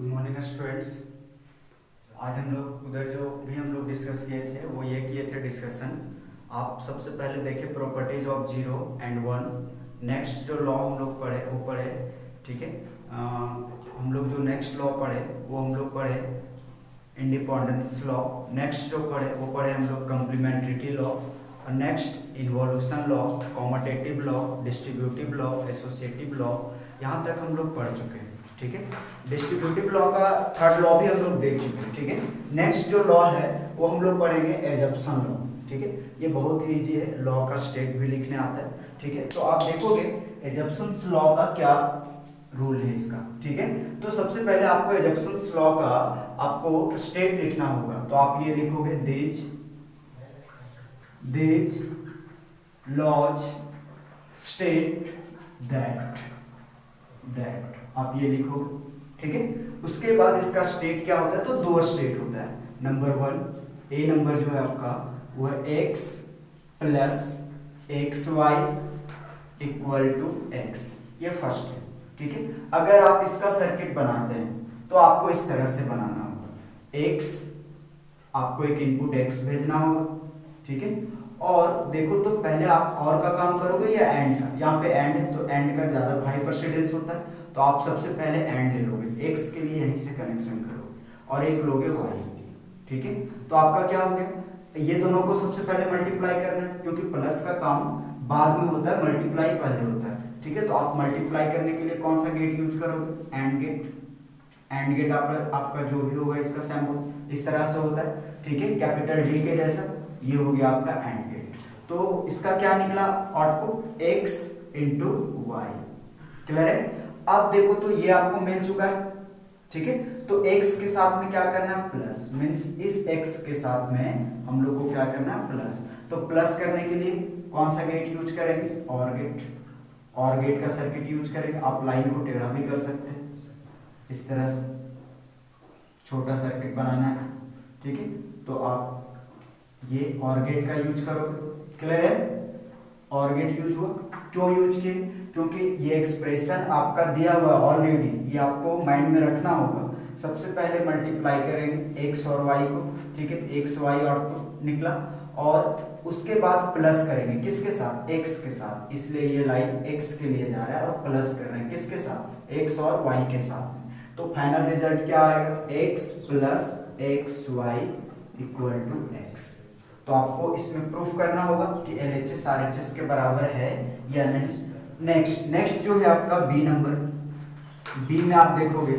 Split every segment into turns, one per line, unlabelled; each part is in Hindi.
Good morning students. आज हम लोग हम लोग डिस्कस किए थे वो ये किए थे डिस्कशन। आप सबसे पहले देखें properties of zero and one. Next जो लॉ हम लोग पढ़े वो पढ़े, ठीक है। हम लोग जो नेक्स्ट लॉ पढ़े वो हम लोग पढ़े इंडिपेंडेंस लॉ। नेक्स्ट जो पढ़े वो पढ़े हम लोग कम्प्लीमेंट्रिटी लॉ, और next involution law, commutative law, distributive law, associative law. यहाँ तक हम लोग पढ़ चुके हैं, ठीक है। डिस्ट्रीब्यूटिव लॉ का थर्ड लॉ भी हम लोग देख चुके हैं, ठीक है। नेक्स्ट जो लॉ है वो हम लोग पढ़ेंगे एजम्पशन लॉ, ठीक है। ये बहुत ही इजी है, लॉ का स्टेट भी लिखने आता है, ठीक है। तो आप देखोगे एजम्पशन लॉ का क्या रूल है इसका, ठीक है। तो सबसे पहले आपको एजम्पशन लॉ का आपको स्टेट लिखना होगा, तो आप ये लिखोगे these laws state that आप ये लिखो, ठीक है। उसके बाद इसका स्टेट क्या होता है, तो दो स्टेट होता है। नंबर वन, ए नंबर जो है आपका वो है x plus x y equal to x, ये फर्स्ट है, ठीक है। अगर आप इसका सर्किट बनाते हैं तो आपको इस तरह से बनाना होगा। x आपको एक इनपुट x भेजना होगा, ठीक है। और देखो तो पहले आप और का काम करोगे या एंड का, यहाँ पे एंड है तो एंड का ज्यादा हाई परसेंटेज होता है, तो आप सबसे पहले एंड ले लोगे, x के लिए यहीं से कनेक्शन करोगे और एक लोगे y, ठीक है। तो आपका क्या हो गया, तो ये दोनों को सबसे पहले मल्टीप्लाई करना है, क्योंकि प्लस का काम बाद में होता है, मल्टीप्लाई पहले होता है, ठीक है। तो आप मल्टीप्लाई करने के लिए कौन सा गेट यूज करोगे, एंड गेट। एंड गेट आपका जो भी होगा इसका सिंबल इस तरह से होता है, ठीक है, कैपिटल डी के जैसा। ये हो गया आपका एंड गेट। तो इसका क्या निकला output, x into y. Clear है। अब देखो तो ये आपको मिल चुका है, ठीक है। तो x के साथ में क्या करना है, प्लस, मीन्स इस x के साथ में हम लोग को क्या करना है, प्लस। तो प्लस करने के लिए कौन सा गेट यूज करेंगे, और गेट। और गेट का सर्किट यूज करेंगे। आप लाइन को टेढ़ा भी कर सकते हैं, इस तरह से छोटा सर्किट बनाना है, ठीक है। तो आप ये और गेट का यूज करोगे। क्लियर है। और गेट यूज हुआ, क्यों यूज किए, क्योंकि ये एक्सप्रेशन आपका दिया हुआ ऑलरेडी, ये आपको माइंड में रखना होगा। सबसे पहले मल्टीप्लाई करेंगे x और y को, ठीक है। x y आउटपुट निकला, और उसके बाद प्लस करेंगे किसके साथ, x के साथ, इसलिए ये लाइन x के लिए जा रहा है, और प्लस कर रहे हैं किसके साथ, x और y के साथ। तो फाइनल रिजल्ट क्या आएगा, x plus x y equal to x. तो आपको इसमें प्रूफ करना होगा कि LHS RHS के बराबर है या नहीं। नेक्स्ट जो है आपका बी नंबर। बी में आप देखोगे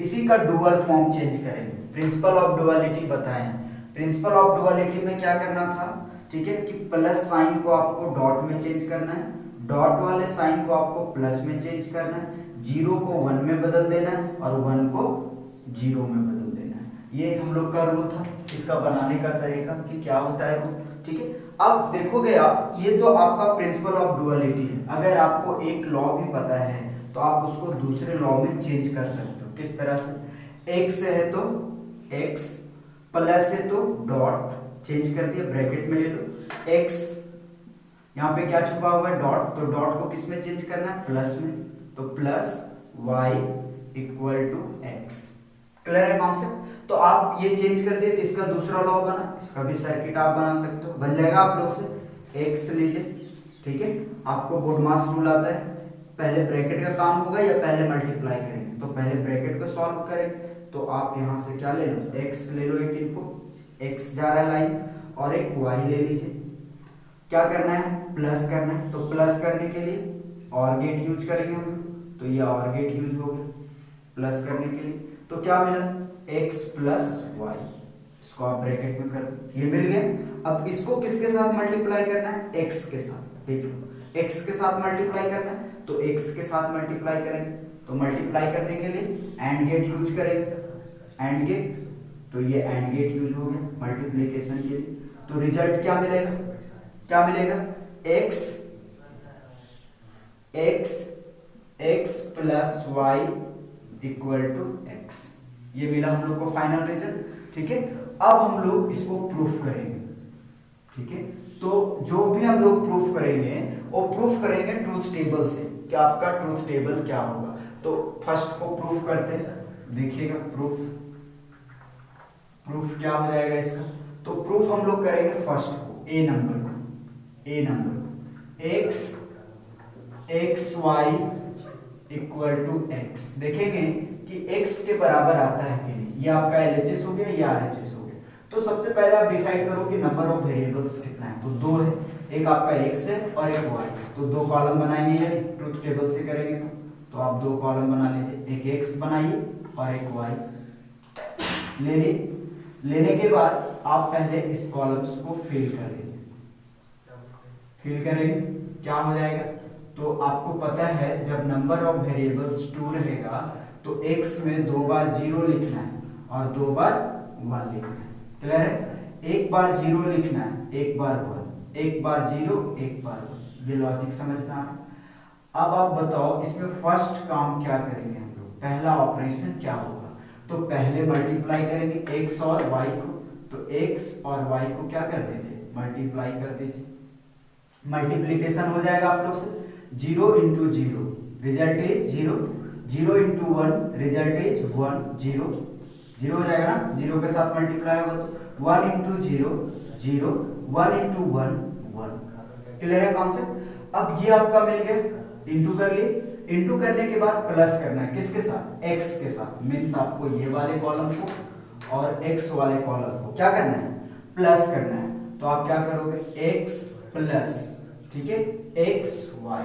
इसी का डुअल फॉर्म चेंज करेंगे। प्रिंसिपल ऑफ डुअलिटी बताएं। प्रिंसिपल ऑफ डुअलिटी में क्या करना था, ठीक है, कि प्लस साइन को आपको डॉट में चेंज करना है, डॉट वाले साइन को आपको प्लस में चेंज करना है, जीरो को वन में बदल देना है, और वन को जीरो में बदल देना है। ये हम लोग का रूल था, इसका बनाने का तरीका कि क्या होता है वो, ठीक है। अब देखोगे आप, ये तो आपका प्रिंसिपल ऑफ डुअलिटी है। अगर आपको एक लॉ भी पता है तो आप उसको दूसरे लॉ में चेंज कर सकते हो। किस तरह से, x है तो x, प्लस है तो डॉट, चेंज कर दिया, ब्रैकेट में ले लो, x यहाँ पे क्या छुपा हुआ है, डॉट, तो डॉट को किस में चेंज करना है, प्लस में, तो plus y equal to x। Clear है कॉन्सेप्ट। तो आप ये चेंज कर दिए तो इसका दूसरा लॉ बना, इसका भी सर्किट आप बना सकते हो, बन जाएगा आप लोग से। x लीजिए, ठीक है। आपको बोर्ड मास रूल आता है, पहले ब्रैकेट का काम होगा या पहले मल्टीप्लाई करेंगे, तो पहले ब्रैकेट को सॉल्व करेंगे। तो आप यहाँ से क्या ले लो, x ले लो, एक इनपुट x जा रहा है लाइन, और एक y ले लीजिए। क्या करना है, प्लस करना है, तो प्लस करने के लिए और गेट यूज करेंगे हम, तो ये और गेट यूज हो गया प्लस करने के लिए। तो क्या मिला, x प्लस वाई, इसको आप ब्रैकेट में कर दो, ये मिल गया। अब इसको किसके साथ मल्टीप्लाई करना है, x के साथ, देख लो, x के साथ मल्टीप्लाई करना है, तो x के साथ मल्टीप्लाई करेंगे। तो मल्टीप्लाई करने के लिए एंड गेट यूज करेंगे, एंड गेट, तो ये एंड गेट यूज हो गया मल्टीप्लिकेशन के लिए। तो रिजल्ट क्या मिलेगा, क्या मिलेगा, x plus y equal to x. ये मिला हम लोग को फाइनल रिजल्ट, ठीक है। अब हम लोग इसको प्रूफ करेंगे, ठीक है। तो जो भी हम लोग प्रूफ करेंगे वो प्रूफ करेंगे ट्रूथ टेबल से कि आपका ट्रूथ टेबल क्या होगा। तो फर्स्ट को प्रूफ करते हैं, देखिएगा प्रूफ क्या हो जाएगा इसका। तो प्रूफ हम लोग करेंगे फर्स्ट को, ए नंबर को x y equal to x. देखेंगे कि एक्स के बराबर आता है कि नहीं। ये आपका एलएचएस हो गया, ये आरएचएस हो गया। तो सबसे पहले आप डिसाइड करो कि नंबर ऑफ वेरिएबल्स कितना है। तो दो है, एक आपका एक्स है और एक वाई। तो दो कॉलम बनाएंगे, यानी ट्रुथ टेबल से करेंगे तो आप दो कॉलम बना लीजिए, एक एक्स बनाइए और एक वाई लेने के बाद आप पहले इस कॉलम्स को फिल कर लीजिए। फिल करेंगे क्या हो जाएगा। तो आपको पता है जब नंबर ऑफ वेरिएबल्स 2 रहेगा तो x में 2 बार 0 लिखना है और 2 बार 1 लिखना है। क्लियर है। एक बार 0 लिखना है, एक बार 1, एक बार 0, एक बार 1। ये लॉजिक समझना है। अब आप बताओ इसमें फर्स्ट काम क्या करेंगे हम लोग। पहला ऑपरेशन क्या होगा। तो पहले मल्टीप्लाई करेंगे x और y को। तो x और y को क्या कर दीजिए, मल्टीप्लाई कर दीजिए। मल्टीप्लीकेशन हो जाएगा आप लोग से। 0 into 0 result is 0, 0 into 1 result is 1, 0 0 हो जाएगा ना। 0 के साथ मल्टीप्लाई होगा तो 1 इंटू 0 0, 1 इंटू 1 1। क्लियर है कॉन्सेप्ट। अब ये आपका मिल गया, इंटू कर लिए। इंटू करने के बाद प्लस करना है किसके साथ, x के साथ। मीन्स आपको ये वाले कॉलम को और x वाले कॉलम को क्या करना है, प्लस करना है। तो आप क्या करोगे, x प्लस, ठीक है, x y।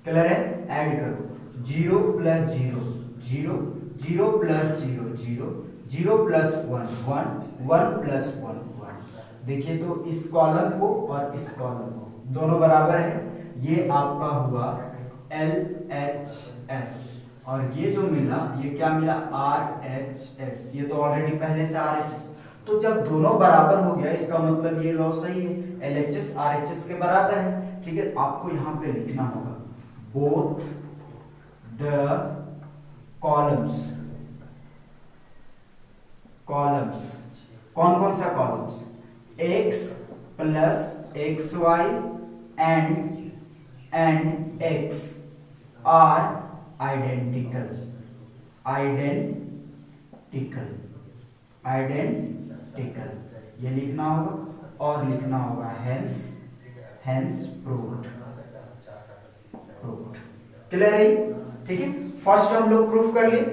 क्लियर है। ऐड करो 0 प्लस 0 0, 0 प्लस 0 0, 0 प्लस 1 1, 1 प्लस 1 1। देखिए तो इस कॉलम को और इस कॉलम को दोनों बराबर है। ये आपका हुआ LHS और ये जो मिला ये क्या मिला, RHS। ये तो ऑलरेडी पहले से RHS। तो जब दोनों बराबर हो गया इसका मतलब ये लॉ सही है, LHS RHS के बराबर है। ठीक है, आपको यहाँ पे लिखना होगा बोथ द कॉलम्स। कौन कौन सा columns, x plus x y and x are identical. ये लिखना होगा और लिखना होगा हेंस प्रूव्ड। क्लियर है। ठीक है, फर्स्ट हम लोग प्रूफ कर लिए।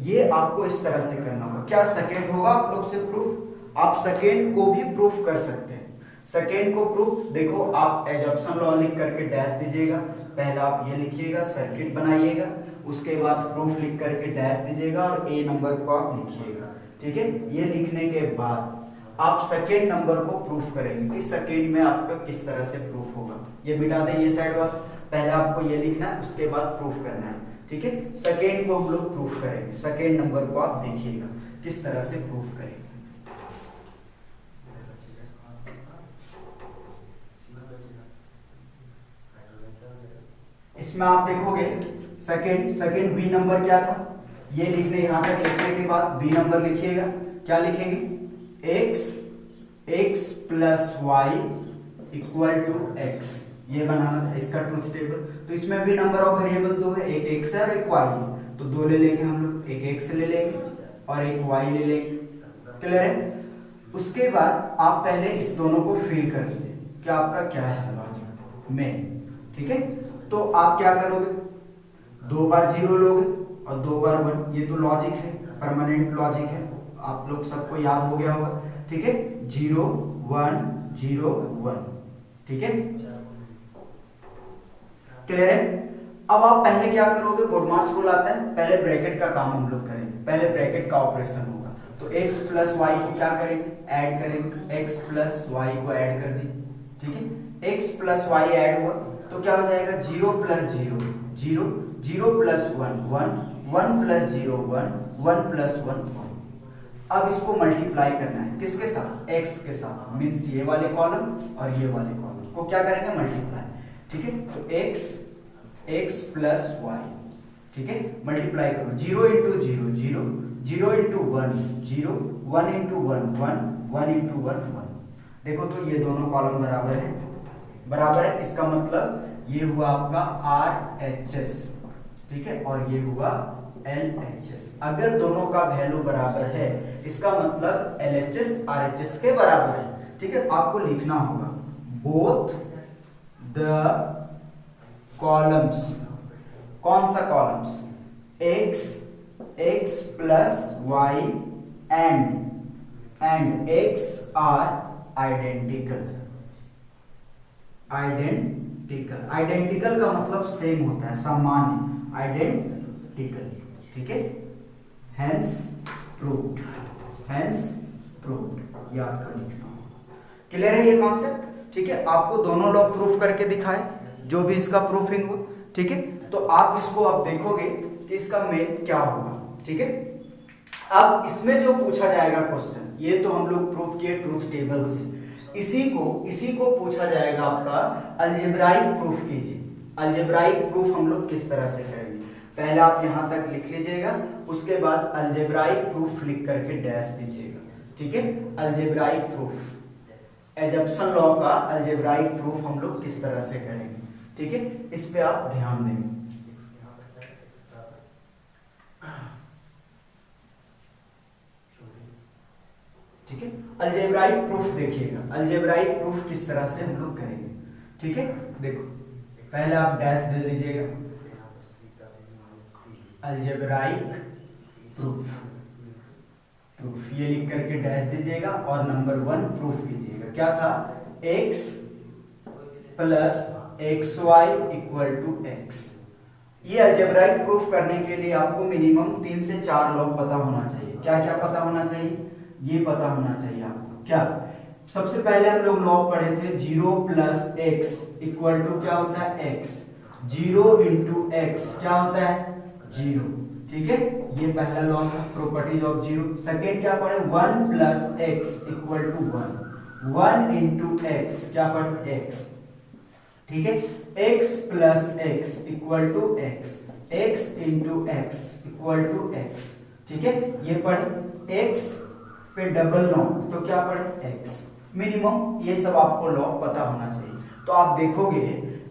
ये आपको इस तरह से करना होगा। क्या सेकेंड होगा आप लोग से प्रूफ। आप सेकेंड को भी प्रूफ कर सकते हैं। सेकेंड को प्रूफ देखो, आप एजम्पशन लॉ लिख करके डैश दीजिएगा। पहला आप ये लिखिएगा, सर्किट बनाइएगा, उसके बाद प्रूफ लिख करके डैश दीजिएगा और ए नंबर को आप लिखिएगा। ठीक है, ये लिखने के बाद आप सेकेंड नंबर को प्रूफ करेंगे कि सेकेंड में आपका किस तरह से प्रूफ होगा। ये मिटा दें ये साइड वाला, पहले आपको ये लिखना है उसके बाद प्रूफ करना है। ठीक है, सेकेंड को हम लोग प्रूफ करेंगे। सेकेंड नंबर को आप देखिएगा किस तरह से प्रूफ करेंगे। इसमें आप देखोगे सेकेंड बी नंबर क्या था, ये लिखने यहां तक लिखने के बाद बी नंबर लिखिएगा। क्या लिखेंगे, x plus y equal to x। ये बनाना था इसका ट्रुथ टेबल। तो इसमें भी नंबर ऑफ वेरिएबल दो है, एक x है और एक y है। तो दो ले लेंगे हम लोग, एक x ले लेंगे और एक y ले लेंगे। क्लियर है। उसके बाद आप पहले इस दोनों को फिल कर लीजिए कि आपका क्या है लॉजिक में। ठीक है, तो आप क्या करोगे, 2 बार 0 लोगे और 2 बार 1। ये तो लॉजिक है, परमानेंट लॉजिक है, आप लोग सबको याद हो गया होगा। ठीक है, 0 1 0 1। ठीक है, क्लियर है। अब आप पहले क्या करोगे, बोडमास रूल आता है, पहले ब्रैकेट का काम हम लोग करेंगे। पहले ब्रैकेट का ऑपरेशन होगा। तो x प्लस वाई को क्या करेंगे, ऐड करेंगे। x प्लस वाई को ऐड कर दिए। ठीक है, x प्लस वाई ऐड हुआ तो क्या हो जाएगा, 0 प्लस 0 0, 0 प्लस 1 1, 1 प्लस 0 1, 1 प्लस 1 1। अब इसको मल्टीप्लाई करना है किसके साथ, x के साथ। मीन्स ये वाले कॉलम और ये वाले कॉलम को क्या करेंगे, मल्टीप्लाई। ठीक है, तो x प्लस वाई, ठीक है, मल्टीप्लाई करो। 0 इंटू 0 0, 0 इंटू 1 0, 1 इंटू 1 1, 1 इंटू 1 1। देखो तो ये दोनों कॉलम बराबर है, इसका मतलब ये हुआ आपका RHS। ठीक है, और ये हुआ LHS। अगर दोनों का वैल्यू बराबर है इसका मतलब LHS RHS के बराबर है। ठीक है, आपको लिखना होगा बोथ द कॉलम्स, कौन सा columns, x plus y and x are identical. Identical का मतलब सेम होता है, सामान्य, आइडेंटिकल। ठीक है, हेंस प्रूव्ड, ये आपको लिखना होगा। क्लियर है ये कॉन्सेप्ट? ठीक है, आपको दोनों लॉ प्रूफ करके दिखाए, जो भी इसका प्रूफिंग हो। ठीक है, तो आप इसको अब देखोगे कि इसका मेन क्या होगा। ठीक है, अब इसमें जो पूछा जाएगा क्वेश्चन, ये तो हम लोग प्रूफ किए ट्रूथ टेबल से, इसी को पूछा जाएगा आपका अलजेब्राइक प्रूफ कीजिए। अलजेब्राइक प्रूफ हम लोग किस तरह से करेंगे, पहले आप यहां तक लिख लीजिएगा, उसके बाद अलजेब्राइक प्रूफ लिख करके डैश दीजिएगा। ठीक है, अलजेब्राइक प्रूफ, एजप्शन लॉ का अलजेब्राइक प्रूफ हम लोग किस तरह से करेंगे। ठीक है, इस पे आप ध्यान देंगे। ठीक है, अलजेब्राइक प्रूफ देखिएगा, अलजेब्राइक प्रूफ किस तरह से हम लोग करेंगे। ठीक है, देखो पहले आप डैश दे लीजिएगा, अलजेब्राइक प्रूफ, ये लिख करके डैश दीजिएगा और नंबर 1 प्रूफ कीजिएगा। क्या था, x plus xy equal to x। ये अलजेब्राइक प्रूफ करने के लिए आपको मिनिमम 3 से 4 लॉ पता होना चाहिए। क्या क्या पता होना चाहिए, ये पता होना चाहिए आपको। क्या, सबसे पहले हम लोग लॉ पढ़े थे 0 प्लस एक्स इक्वल टू क्या होता है x, 0 इंटू एक्स क्या होता है 0। ठीक है, ये पहला लॉ था, प्रॉपर्टीज ऑफ 0। सेकेंड क्या पढ़े, 1 plus x equal to 1 into x क्या पढ़े x। ठीक है, x plus x equal to x into x equal to x। ठीक है, ये पढ़े, x पे डबल नॉट तो क्या पढ़े x। मिनिमम ये सब आपको लॉ पता होना चाहिए। तो आप देखोगे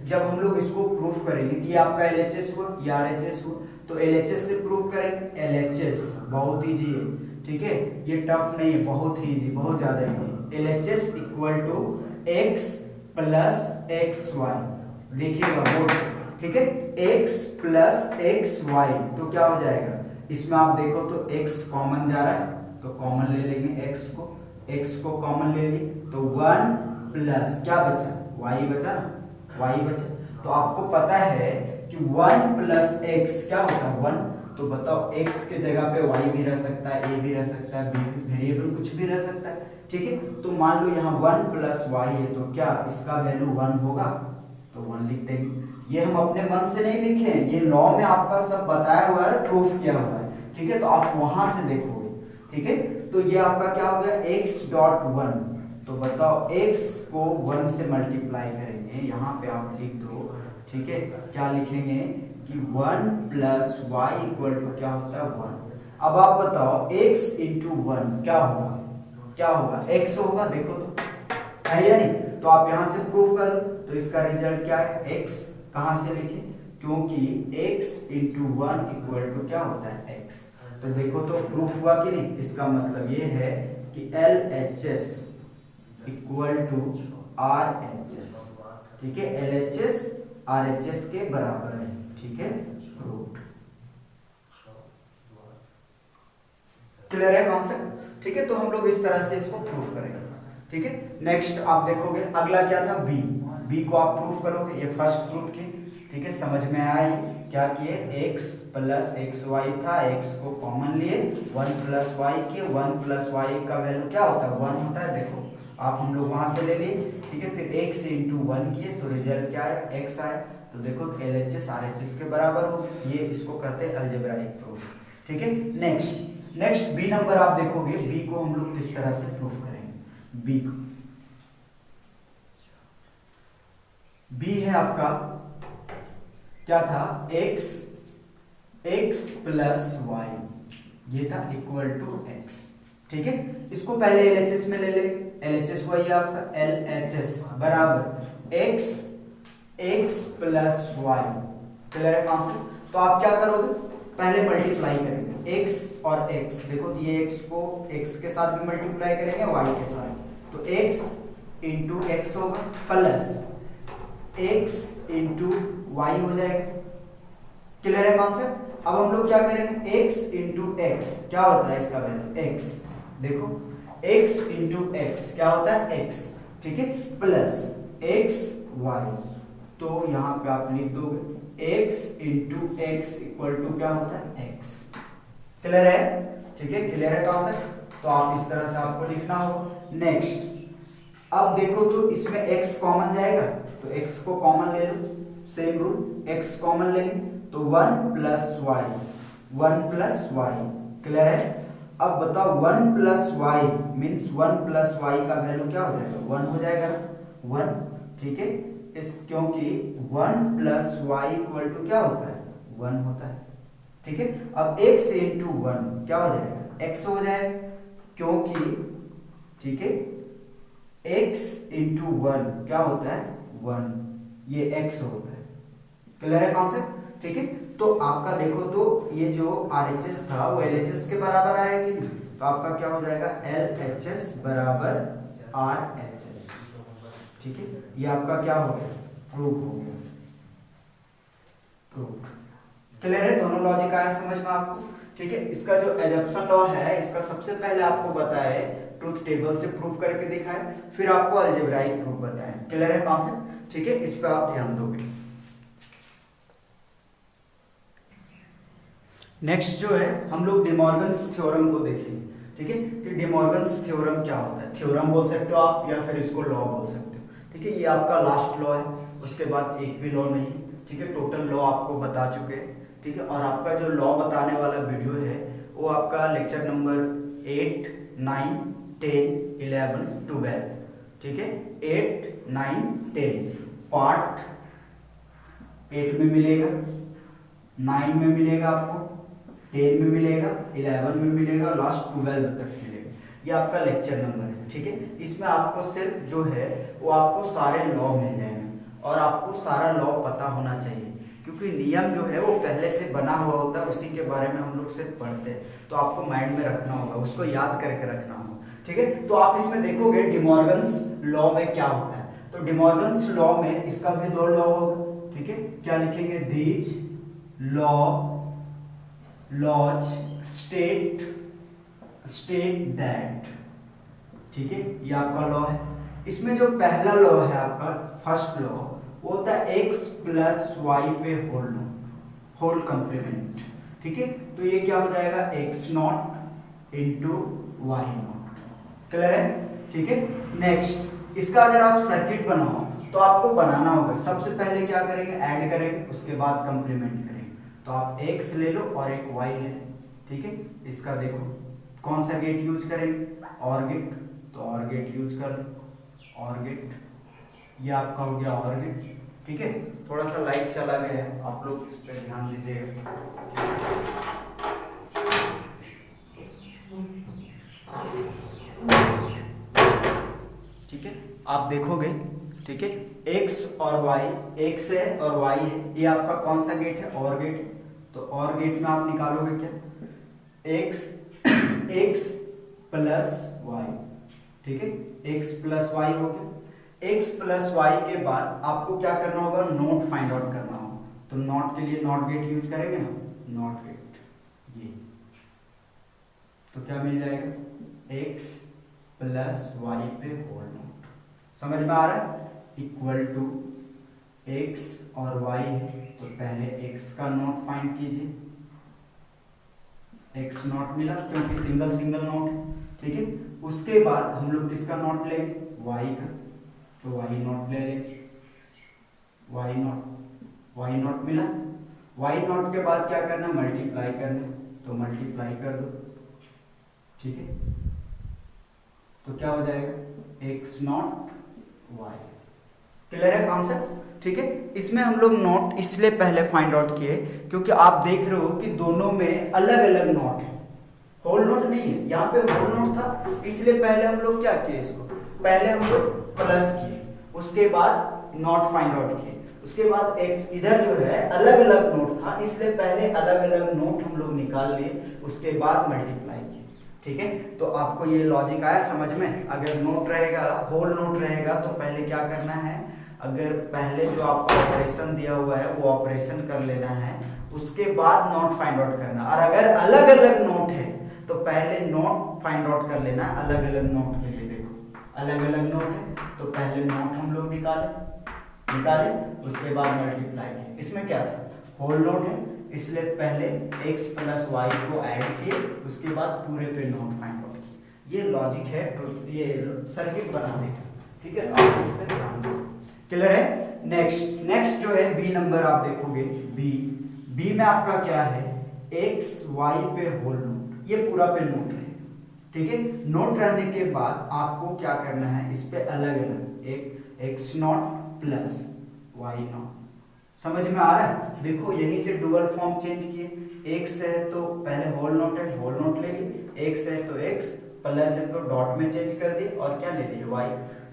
जब हम लोग इसको प्रूफ करेंगे कि ये आपका LHS हुआ, ये RHS हुआ, तो LHS से प्रूफ करेंगे। LHS बहुत इजी है, ठीक है, ये टफ नहीं है, बहुत ही इजी, बहुत ज्यादा easy. LHS equal to x plus XY, देखिएगा बोर्ड। ठीक है, x प्लस XY तो क्या हो जाएगा, इसमें आप देखो तो x कॉमन जा रहा है तो कॉमन ले लेंगे, x को कॉमन ले लिए तो 1 प्लस क्या बचा, y बचा ना, y बचा। तो आपको पता है कि 1 प्लस x क्या होता है 1, तो बताओ x के जगह पे y भी रह सकता है, a भी रह सकता है, b वेरिएबल कुछ भी रह सकता है। ठीक है, तो मान लो यहाँ 1 प्लस y है तो क्या इसका वैल्यू 1 होगा, तो 1 लिख देंगे। ये हम अपने मन से नहीं लिखे, ये लॉ में आपका सब बताया हुआ है, प्रूफ किया हुआ है। ठीक है, तो आप वहां से देखोगे। ठीक है, तो ये आपका क्या हो गया x डॉट 1, तो बताओ x को 1 से मल्टीप्लाई करेंगे, यहाँ पे आप लिख दो। ठीक है, क्या लिखेंगे कि 1 प्लस y इक्वल टू क्या होता है 1। अब आप बताओ x इंटू 1 क्या होगा x होगा, देखो तो है या नहीं। तो आप यहाँ से प्रूव कर लो, तो इसका रिजल्ट क्या है x। कहाँ से लिखे, क्योंकि x इंटू 1 इक्वल टू क्या होता है x। तो देखो तो प्रूफ हुआ कि नहीं। इसका मतलब ये है कि LHS इक्वल टू RHS। ठीक है, LHS RHS के बराबर है। ठीक है, प्रूफ। क्लियर है कॉन्सेप्ट। ठीक है, तो हम लोग इस तरह से इसको प्रूफ करेंगे। ठीक है, नेक्स्ट आप देखोगे अगला क्या था, बी को आप प्रूफ करोगे, ये फर्स्ट प्रूफ की। ठीक है, समझ में आया क्या किए, x प्लस XY था, x को कॉमन लिए, 1 प्लस y के, 1 प्लस y का वैल्यू क्या होता है 1 होता है। देखो आप हम लोग वहां से ले लिए। ठीक है, फिर x इंटू 1 किए तो रिजल्ट क्या आया x आया। तो देखो LHS RHS के बराबर हो, ये इसको कहते हैं अलजेब्राइक प्रूफ। ठीक है, नेक्स्ट बी नंबर आप देखोगे, बी को हम लोग किस तरह से प्रूफ करेंगे। बी है आपका क्या था, x प्लस y, ये था इक्वल टू x। ठीक है, इसको पहले LHS में ले लेंगे, LHS वही है आपका LHS बराबर x प्लस y। क्लियर है कॉन्सेप्ट। तो आप क्या करोगे, पहले मल्टीप्लाई करेंगे x और x, देखो ये x को x के साथ भी मल्टीप्लाई करेंगे y के साथ, तो x इंटू एक्स होगा प्लस x इंटू वाई हो जाएगा। क्लियर है कॉन्सेप्ट। अब हम लोग क्या करेंगे, x इंटू एक्स क्या होता है इसका वैल्यू x, देखो x इंटू एक्स क्या होता है x, ठीक है, प्लस x y, तो यहाँ पे आप लिख दोगे x into x equal to क्या होता है x। क्लियर है, ठीक है, क्लियर है कॉन्सेप्ट। तो आप इस तरह से आपको लिखना होगा। नेक्स्ट अब देखो तो इसमें x कॉमन जाएगा, तो x को कॉमन ले लो, सेम रूल, x कॉमन लेंगे तो 1 plus y, 1 plus y. Clear है। अब बताओ 1 plus y means 1 plus y का वैल्यू क्या हो जाएगा, 1 हो जाएगा ना, 1, ठीक है, इस क्योंकि 1 प्लस वाई इक्वल टू क्या होता है, 1 होता है, ठीक है। अब x इंटू 1 क्या हो जाएगा, x हो जाएगा, क्योंकि ठीक है x इंटू 1 क्या होता है 1, ये x होता है। क्लियर है कॉन्सेप्ट, ठीक है। तो आपका देखो तो ये जो RHS था वो LHS के बराबर आया कि नहीं, तो आपका क्या हो जाएगा LHS बराबर RHS, ठीक है, ये आपका क्या हो गया, प्रूफ हो गया, प्रूफ। क्लियर है, दोनों लॉजिक आया समझ में आपको, ठीक है। इसका जो एडप्शन लॉ है इसका सबसे पहले आपको बताए ट्रूथ टेबल से प्रूफ करके दिखाए, फिर आपको अलजेब्राइक प्रूफ बताए। क्लियर है कॉन्सेप्ट, ठीक है, इस पे आप ध्यान दोगे। नेक्स्ट जो है हम लोग डिमॉर्गन्स थ्योरम को देखेंगे, ठीक है, कि डिमॉर्गन्स थ्योरम क्या होता है, थ्योरम बोल सकते हो आप या फिर इसको लॉ बोल सकते हो, ठीक है। ये आपका लास्ट लॉ है, उसके बाद एक भी लॉ नहीं है, ठीक है, टोटल लॉ आपको बता चुके हैं, ठीक है। और आपका जो लॉ बताने वाला वीडियो है वो आपका लेक्चर नंबर 8, 9, 10, 11, 12, ठीक है, 8, 9, 10 पार्ट 8 में मिलेगा, 9 में मिलेगा आपको, 10 में मिलेगा, 11 में मिलेगा, लास्ट 12 तक मिलेगा। ये आपका लेक्चर नंबर है, ठीक है। इसमें आपको सिर्फ जो है वो आपको सारे लॉ मिल जाएंगे और आपको सारा लॉ पता होना चाहिए, क्योंकि नियम जो है वो पहले से बना हुआ होता है, उसी के बारे में हम लोग सिर्फ पढ़ते हैं, तो आपको माइंड में रखना होगा, उसको याद करके रखना होगा, ठीक है। तो आप इसमें देखोगे डिमॉर्गन्स लॉ में क्या होता है, तो डिमॉर्गन्स लॉ में इसका भी 2 लॉ होगा, ठीक है। क्या लिखेंगे, दीज लॉज स्टेट दैट, ठीक है, ये आपका लॉ है। इसमें जो पहला लॉ है आपका फर्स्ट लॉ वो होता है x प्लस वाई पे होल कंप्लीमेंट, ठीक है, तो ये क्या हो जाएगा x not into y not. Clear है, ठीक है। नेक्स्ट इसका अगर आप सर्किट बनाओ तो आपको बनाना होगा, सबसे पहले क्या करेंगे, ऐड करेंगे, उसके बाद कंप्लीमेंट करेंगे, तो आप x ले लो और एक y ले लो, ठीक है। इसका देखो कौन सा गेट यूज करेंगे, और गेट, तो और गेट यूज कर लो, और गेट, ये आपका हो गया और गेट, ठीक है। थोड़ा सा लाइट चला गया है, आप लोग इस पर ध्यान दीजिएगा। ठीक है, आप देखोगे, ठीक है, x और y, x है और y है, ये आपका कौन सा गेट है, और गेट, तो और गेट में आप निकालोगे क्या, x प्लस y, ठीक है, x प्लस y हो गया। x प्लस वाई के बाद आपको क्या करना होगा, नॉट फाइंड आउट करना होगा, तो नॉट के लिए नॉट गेट यूज करेंगे ना, नॉट गेट, ये तो क्या मिल जाएगा, x प्लस वाई पे होल नॉट, समझ में आ रहा है, इक्वल टू x और y है, तो पहले x का नॉट फाइंड कीजिए, x नॉट मिला क्योंकि सिंगल नॉट है, ठीक है। उसके बाद हम लोग किसका नॉट लेंगे, y का, तो y नॉट ले लेंगे, y नॉट मिला, y नॉट के बाद क्या करना, मल्टीप्लाई करना, तो मल्टीप्लाई कर दो, ठीक है, तो क्या हो जाएगा, x नॉट y। क्लियर है कॉन्सेप्ट, ठीक है। इसमें हम लोग नॉट इसलिए पहले फाइंड आउट किए क्योंकि आप देख रहे हो कि दोनों में अलग अलग नॉट है, होल नॉट नहीं है, यहाँ पे होल नॉट था, इसलिए पहले हम लोग क्या किए, इसको पहले हम लोग प्लस किए, उसके बाद नॉट फाइंड आउट किए, उसके बाद x इधर जो है अलग अलग नोट था, इसलिए पहले अलग अलग नोट हम लोग निकाल लिए, उसके बाद मल्टीप्लाई किए। ठीक है, तो आपको ये लॉजिक आया समझ में? अगर नोट रहेगा, होल नोट रहेगा, तो पहले क्या करना है, अगर पहले जो आपका ऑपरेशन दिया हुआ है वो ऑपरेशन कर लेना है, उसके बाद नोट फाइंड आउट करना। और अगर अलग अलग नोट है तो पहले नोट फाइंड आउट कर लेना है। अलग अलग नोट के लिए देखो, अलग अलग नोट है तो पहले नोट हम लोग निकाले, उसके बाद मल्टीप्लाई किए। इसमें क्या है, होल नोट है, इसलिए पहले x प्लस वाई को ऐड किए, उसके बाद पूरे पे नोट फाइंड आउट किए। ये लॉजिक है, तो ये सर्किट बना देगा। ठीक है, आप इस पर ध्यान दो। क्लियर है? नेक्स्ट जो है बी नंबर आप देखोगे, बी में आपका क्या है, x y पे होल नोट, ये पूरा पे नोट है। ठीक है, नोट रहने के बाद आपको क्या करना है, इस पे अलग अलग एक x not plus y not. समझ में आ रहा है? देखो यहीं से डुअल फॉर्म चेंज किए, x है तो पहले होल नोट है, होल नोट ले लिए, x है तो x, प्लस है तो डॉट में चेंज कर दिए, और क्या ले लिए y।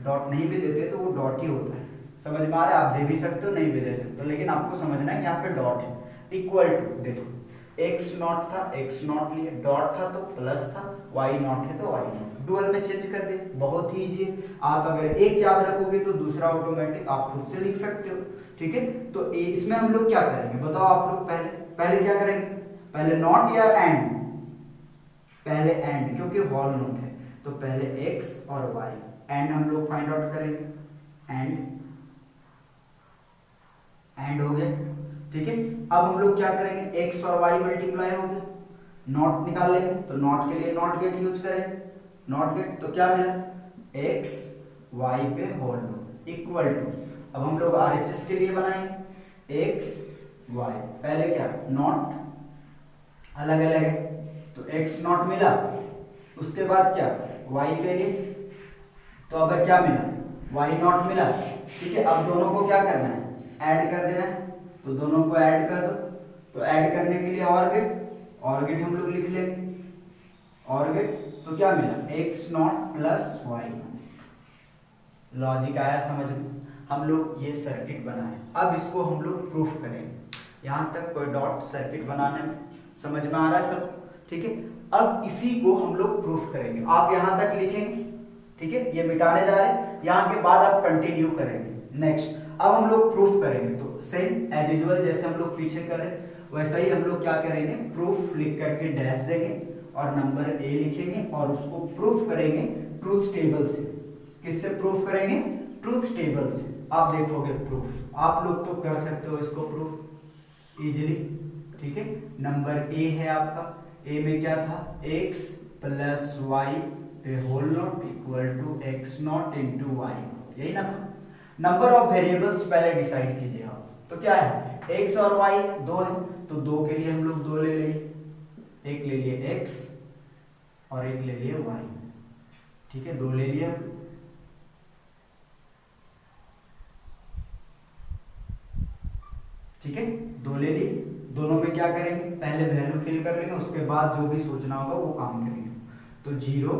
डॉट नहीं भी देते तो वो डॉट ही होता है। समझ में आ रहा है? आप दे भी सकते हो, नहीं भी दे सकते हो, लेकिन आपको समझना है कि यहाँ पे डॉट है। इक्वल टू, देखो x नॉट था, x नॉट लिए, डॉट था तो प्लस था, y नॉट है तो y नॉट, डुअल में चेंज कर दे। बहुत ही इजी है। आप अगर एक याद रखोगे तो दूसरा ऑटोमेटिक आप खुद से लिख सकते हो। ठीक है, तो इसमें हम लोग क्या करेंगे बताओ आप लोग? पहले क्या करेंगे, पहले नॉट या एंड? पहले एंड, क्योंकि होल नोट है तो पहले x और y, एंड हम लोग फाइंड आउट करेंगे। एंड हो गया। ठीक है, अब हम लोग क्या करेंगे, x और y मल्टीप्लाई हो गए, नॉट निकाल लेंगे, तो नॉट के लिए नॉट गेट यूज करेंगे। नॉट गेट तो क्या मिला, x y पे होल नोट इक्वल टू, अब हम लोग RHS के लिए बनाएंगे x y, पहले क्या नॉट अलग अलग है तो x नॉट मिला, उसके बाद क्या y के लिए, तो अब क्या मिला y नॉट मिला। ठीक है, अब दोनों को क्या करना है, ऐड कर देना है, तो दोनों को ऐड कर दो। तो ऐड करने के लिए और गेट हम लोग लिख लेंगे, और गेट तो क्या मिला x not plus y। Logic आया समझ में? हम लोग ये सर्किट बनाए, अब इसको हम लोग प्रूफ करेंगे। यहाँ तक कोई डाउट सर्किट बनाने में समझ में आ रहा है सब? ठीक है, अब इसी को हम लोग प्रूफ करेंगे। आप यहाँ तक लिखेंगे, ठीक है, ये मिटाने जा रहे हैं, यहाँ के बाद आप कंटिन्यू करेंगे। नेक्स्ट अब हम लोग प्रूफ करेंगे, तो सेम एज यूजुअल जैसे हम लोग पीछे करें वैसा ही हम लोग क्या करेंगे, प्रूफ लिख करके डैश देंगे और नंबर ए लिखेंगे और उसको प्रूफ करेंगे ट्रूथ टेबल से। किससे प्रूफ करेंगे, ट्रूथ टेबल से। आप देखोगे प्रूफ, आप लोग तो कर सकते हो इसको प्रूफ इजीली। ठीक है, नंबर ए है आपका, ए में क्या था, x प्लस वाई पे whole not equal to x not into y, यही ना था। नंबर ऑफ वेरिएबल्स पहले डिसाइड कीजिए आप, तो क्या है x और y दो है, तो दो के लिए हम लोग दो ले लेंगे, एक ले लिए x और एक ले लिए y। ठीक है, दो ले लिया। ठीक है, दो ले लिए, दोनों में क्या करेंगे, पहले वैल्यू फिल कर लेंगे, उसके बाद जो भी सोचना होगा वो काम करेंगे। तो 0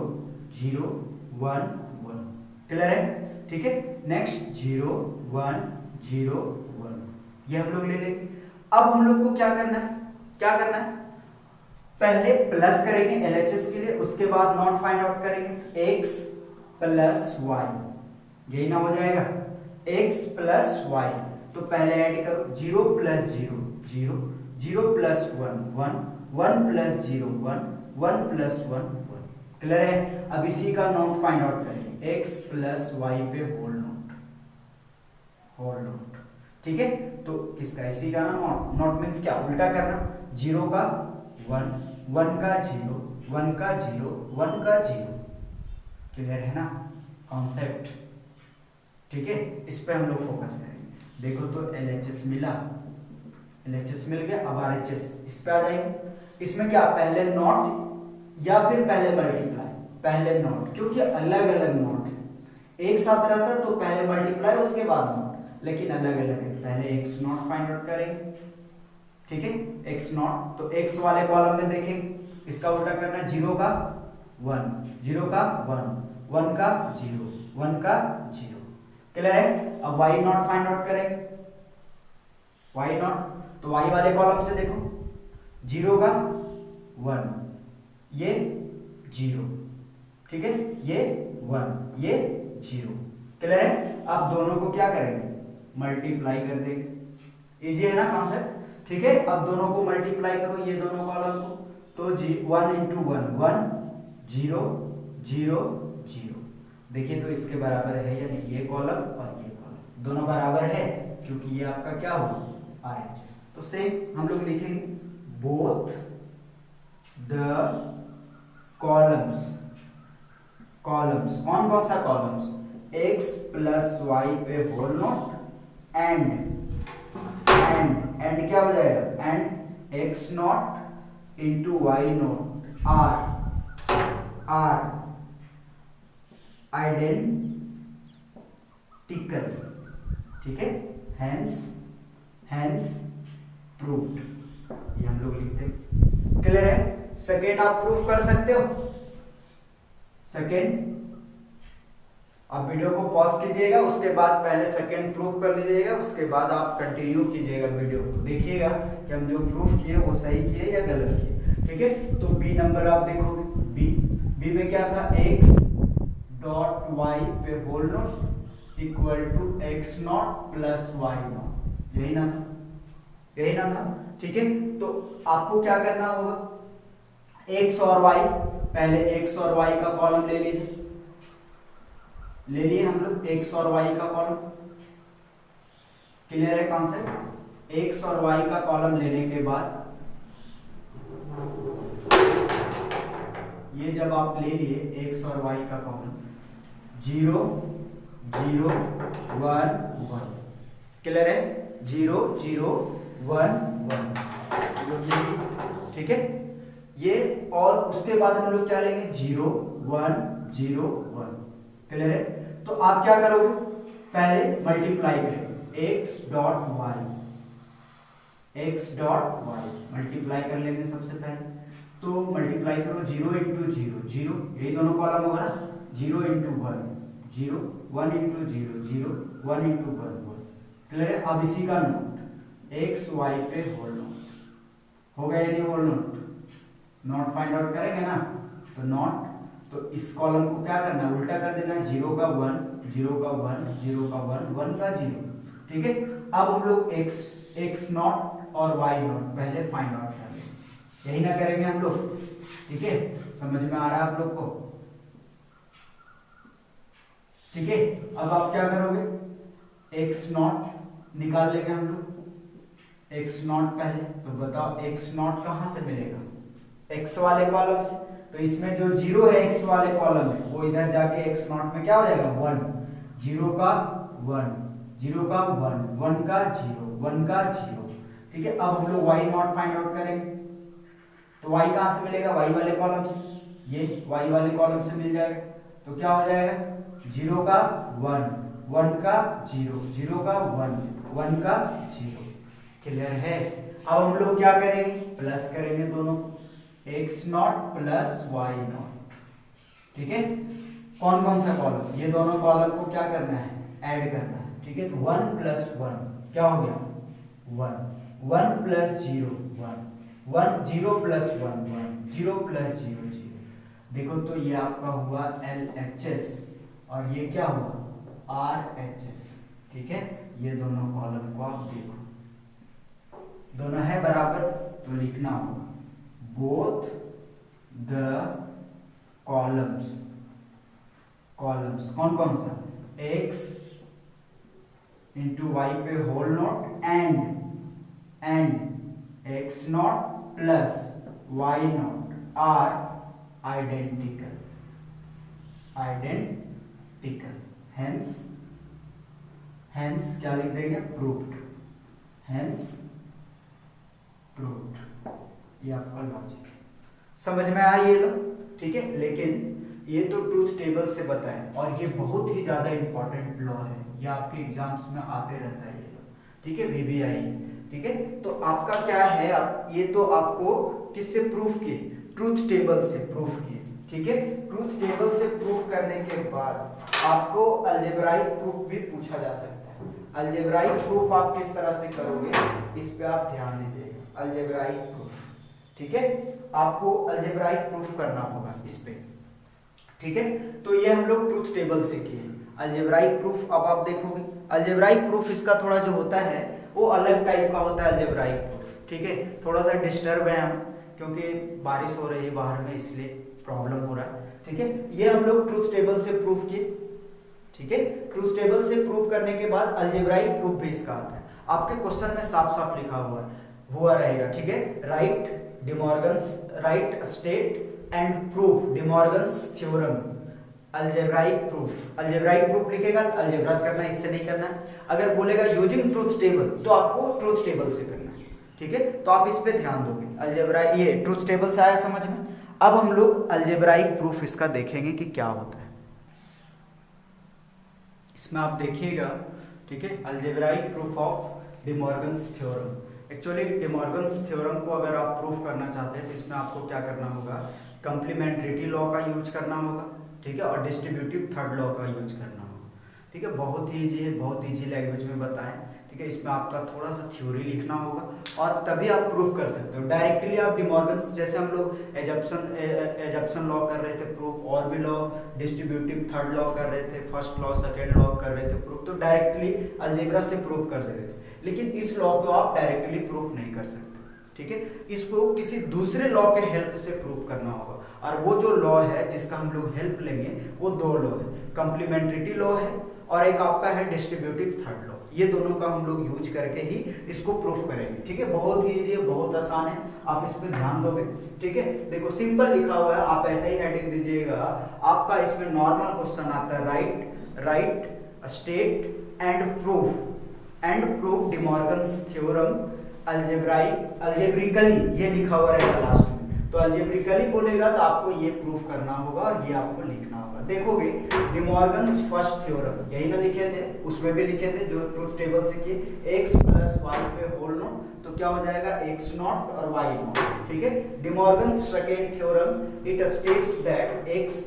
0 1 1, क्लियर है? ठीक है, नेक्स्ट 0 1 0 1, ये हम लोग ले लेंगे। अब हम लोग को क्या करना है, पहले प्लस करेंगे LHS के लिए, उसके बाद नॉट फाइंड आउट करेंगे x प्लस वाई, यही ना हो जाएगा, x प्लस वाई। तो पहले ऐड करो, 0 plus 0 0, 0 plus 1 1, 1 plus 0 1, 1 plus 1 1, clear है? अब इसी का नॉट फाइंड आउट करेंगे, x प्लस वाई पे होल नॉट। ठीक है, तो किसका, इसी का ना नॉट मीन्स क्या, उल्टा करना, 0 का 1, 1 का 0, 1 का 0, 1 का 0, क्लियर है ना कॉन्सेप्ट? ठीक है, इस पे हम लोग फोकस करेंगे। देखो तो LHS मिला, LHS मिल गया, अब RHS इस पे आ जाएंगे। इसमें क्या, पहले नॉट या फिर पहले मल्टीप्लाई, पहले नॉट, क्योंकि अलग अलग नॉट है। एक साथ रहता तो पहले मल्टीप्लाई उसके बाद नॉट, लेकिन अलग अलग है, पहले x नॉट फाइंड आउट करेंगे। ठीक है, x नॉट, तो x वाले कॉलम में देखेंगे, इसका उल्टा करना, 0 का 1, 0 का 1, 1 का 0, 1 का 0, क्लियर है? अब y नॉट फाइंड आउट करेंगे, वाई नॉट, तो वाई वाले कॉलम से देखो 0 का 1, ये 0, ठीक है, ये 1, ये 0, क्लियर है। अब दोनों को क्या करेंगे, मल्टीप्लाई कर देंगे, इजी है ना कॉन्सेप्ट, ठीक है। अब दोनों को मल्टीप्लाई करो, ये दोनों कॉलम को, तो 1 इंटू 1 1, 0 0 0, देखिए तो इसके बराबर है या नहीं, ये कॉलम और ये कॉलम दोनों बराबर है, क्योंकि ये आपका क्या होगा RHS। तो सेम हम लोग लिखेंगे बोथ द कॉलम्स, कॉलम्स कौन कौन सा कॉलम्स, x प्लस वाई पे होल नॉट एंड क्या हो जाएगा, and x not into y not are identical, ठीक है, हेंस प्रूव्ड, ये हम लोग लिखते हैं, क्लियर है। सेकेंड आप प्रूफ कर सकते हो, सेकेंड आप वीडियो को पॉज कीजिएगा, उसके बाद पहले सेकंड प्रूफ कर लीजिएगा, उसके बाद आप कंटिन्यू कीजिएगा वीडियो को, देखिएगा कि हम जो प्रूफ किए वो सही किए या गलत किए, ठीक है। तो बी नंबर आप देखोगे, बी में क्या था, x डॉट वाई पे whole not equal to x not plus y not, यही ना था, ठीक है। तो आपको क्या करना होगा, x और y, पहले x और y का कॉलम ले लीजिए, ले लिए हम लोग x और y का कॉलम, क्लियर है कॉन्सेप्ट। x और y का कॉलम लेने के बाद ये जब आप ले लिए x और y का कॉलम 0 0 1 1, क्लियर है, 0 0 1 1, ठीक है ये। और उसके बाद हम लोग क्या लेंगे, 0 1 0 1, क्लियर है। तो आप क्या करोगे, पहले मल्टीप्लाई करेंगे x डॉट वाई मल्टीप्लाई कर लेंगे सबसे पहले, तो मल्टीप्लाई करो 0 इंटू 0 0, यही दोनों कॉलम होगा ना, 0 इंटू 1 0, 1 इंटू 0 0, 1 इंटू 1 1, क्लियर है। अब इसी का नोट x y पे होल नोट हो गया, यदि होल नोट फाइंड आउट करेंगे ना, तो नॉट, तो इस कॉलम को क्या करना है, उल्टा कर देना, 0 का 1 0 का 1 0 का 1 1 का 0, ठीक है। अब हम लोग x नॉट और y नॉट पहले फाइंड आउट कर लेंगे, यही ना करेंगे हम लोग, ठीक है, समझ में आ रहा है आप लोग को, ठीक है। अब आप क्या करोगे, x नॉट निकाल लेंगे हम लोग, x नॉट पहले, तो बताओ x नॉट कहां से मिलेगा, x वाले कॉलम से, तो इसमें जो 0 है x वाले कॉलम में, वो इधर जाके x नॉट में क्या हो जाएगा, 1, 0 का 1 0 का 1 1 का 0 1 का 0, ठीक है। अब हम लोग y नॉट फाइंड आउट करेंगे, तो y कहां से मिलेगा, y वाले कॉलम से, ये y वाले कॉलम से मिल जाएगा, तो क्या हो जाएगा, 0 का 1 1 का 0 0 का 1 1 का 0, क्लियर है। अब हम लोग क्या करेंगे, प्लस करेंगे दोनों, x not plus y not, ठीक है। कौन कौन सा कॉलम, ये दोनों कॉलम को क्या करना है, ऐड करना है, ठीक है। तो 1 प्लस 1 क्या हो गया, 1 1 प्लस 0 1 1 0 प्लस 1 1 0 प्लस 0 0, देखो तो ये आपका हुआ LHS और ये क्या हुआ RHS, ठीक है। ये दोनों कॉलम को आप देखो, दोनों है बराबर, तो लिखना होगा both the columns, कौन कौन सा, x इंटू वाई पे whole not and x not plus y not are identical, hence क्या लिख देंगे, प्रूव्ड, हेंस प्रूव्ड, ये आपका लॉजिक समझ में आया ये लोग, ठीक है। लेकिन ये तो ट्रूथ टेबल से बताएं, और ये बहुत ही ज्यादा इंपॉर्टेंट लॉ है, ये आपके एग्जाम्स में आते रहता है ये लॉ, ठीक है, VBI, ठीक है। तो आपका क्या है, ये तो आपको किससे प्रूफ किए, ट्रूथ टेबल से प्रूफ किए, ठीक है। ट्रूथ टेबल से प्रूफ करने के बाद आपको अलजेब्राइक प्रूफ भी पूछा जा सकता है। अलजेब्राइक प्रूफ आप किस तरह से करोगे इस पे आप ध्यान दीजिएगा। अलजेब्राइक प्रूफ, ठीक है, आपको अलजेब्राइक प्रूफ करना होगा इस पे, ठीक है। तो ये हम लोग ट्रूथ टेबल से किए अलजेब्राइक प्रूफ। अब आप देखोगे अलजेब्राइक प्रूफ इसका थोड़ा जो होता है वो अलग टाइप का होता है अलजेब्राइक प्रूफ, ठीक है। थोड़ा सा डिस्टर्ब है हम, क्योंकि बारिश हो रही है बाहर में, इसलिए प्रॉब्लम हो रहा है, ठीक है। ये हम लोग ट्रूथ टेबल से प्रूफ किए, ठीक है। ट्रूथ टेबल से प्रूफ करने के बाद अलजेब्राइक प्रूफ भी इसका आता है। आपके क्वेश्चन में साफ साफ लिखा हुआ रहेगा, ठीक है। Right state and proof D Morgan's theorem algebraic proof. Algebraic proof लिखेगा तो अलजेब्रा से करना है, इससे नहीं करना है। अगर बोलेगा यूजिंग ट्रूथ टेबल तो आपको ट्रूथ टेबल से करना है, ठीक है। तो आप इस पे ध्यान दोगे। अलजेब्राइक ये ट्रूथ टेबल से आया समझ में। अब हम लोग अलजेब्राइक प्रूफ इसका देखेंगे कि क्या होता है। इसमें आप देखिएगा, ठीक है, algebraic proof of D Morgan's theorem. Actually D Morgan's theorem को अगर आप प्रूफ करना चाहते हैं तो इसमें आपको क्या करना होगा, कंप्लीमेंट्रिटी लॉ का यूज करना होगा, ठीक है, और डिस्ट्रीब्यूटिव थर्ड लॉ का यूज करना होगा, ठीक है। बहुत ही ईजी है, बहुत ईजी लैंग्वेज में बताएं, ठीक है। इसमें आपका थोड़ा सा थ्योरी लिखना होगा और तभी आप प्रूफ कर सकते हो। डायरेक्टली आप डी मॉर्गन्स, जैसे हम लोग एजप्शन लॉ कर रहे थे प्रूफ, और भी लॉ डिस्ट्रीब्यूटिव थर्ड लॉ कर रहे थे, फर्स्ट लॉ सेकेंड लॉ कर रहे थे प्रूफ, तो डायरेक्टली अलजेब्रा से प्रूफ कर दे रहे थे। लेकिन इस लॉ को आप डायरेक्टली प्रूफ नहीं कर सकते, ठीक है। इसको किसी दूसरे लॉ के हेल्प से प्रूफ करना होगा, और वो जो लॉ है जिसका हम लोग हेल्प लेंगे वो दो लॉ है, कंप्लीमेंट्रिटी लॉ है और एक आपका है डिस्ट्रीब्यूटिव थर्ड लॉ। ये दोनों का हम लोग यूज करके ही इसको प्रूफ करेंगे, ठीक है। बहुत ही ईजी है, बहुत आसान है, आप इस पे ध्यान दोगे, ठीक है। देखो सिंपल लिखा हुआ है, आप ऐसे ही हेडिंग दीजिएगा। आपका इसमें नॉर्मल क्वेश्चन आता है, right state and proof D Morgan's theorem algebraically, ये लिखा हुआ रहेगा लास्ट में। तो अल्जेब्रिकली बोलेगा तो आपको ये प्रूफ करना होगा और ये आपको लिखना होगा। देखोगे डी मॉर्गन्स फर्स्ट थ्योरम यही ना लिखे थे, उसमें भी लिखे थे जो ट्रूथ टेबल से किए, x प्लस वाई पे होल नोट, तो क्या हो जाएगा x नॉट और y नॉट, ठीक है। De Morgan's second theorem it states that x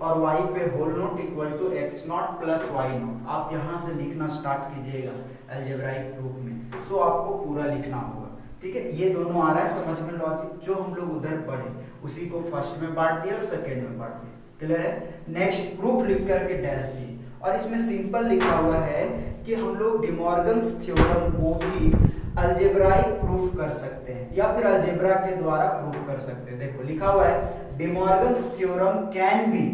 और y पे whole not equal to x not plus y not. आप यहाँ से लिखना स्टार्ट कीजिएगा अलजेब्राइक प्रूफ में, सो आपको पूरा लिखना होगा, ठीक है। ये दोनों आ रहा है समझ में लॉजिक, जो हम लोग उधर पढ़े उसी को फर्स्ट में बांट दिया और सेकेंड में बांट दिया, क्लियर है। नेक्स्ट प्रूफ लिख करके डैश दिए, और इसमें सिंपल लिखा हुआ है कि हम लोग डी मॉर्गन्स थ्योरम को भी अलजेब्राइक प्रूफ कर सकते हैं या फिर अलजेब्रा के द्वारा प्रूफ कर सकते हैं। देखो लिखा हुआ है De Morgan's theorem can be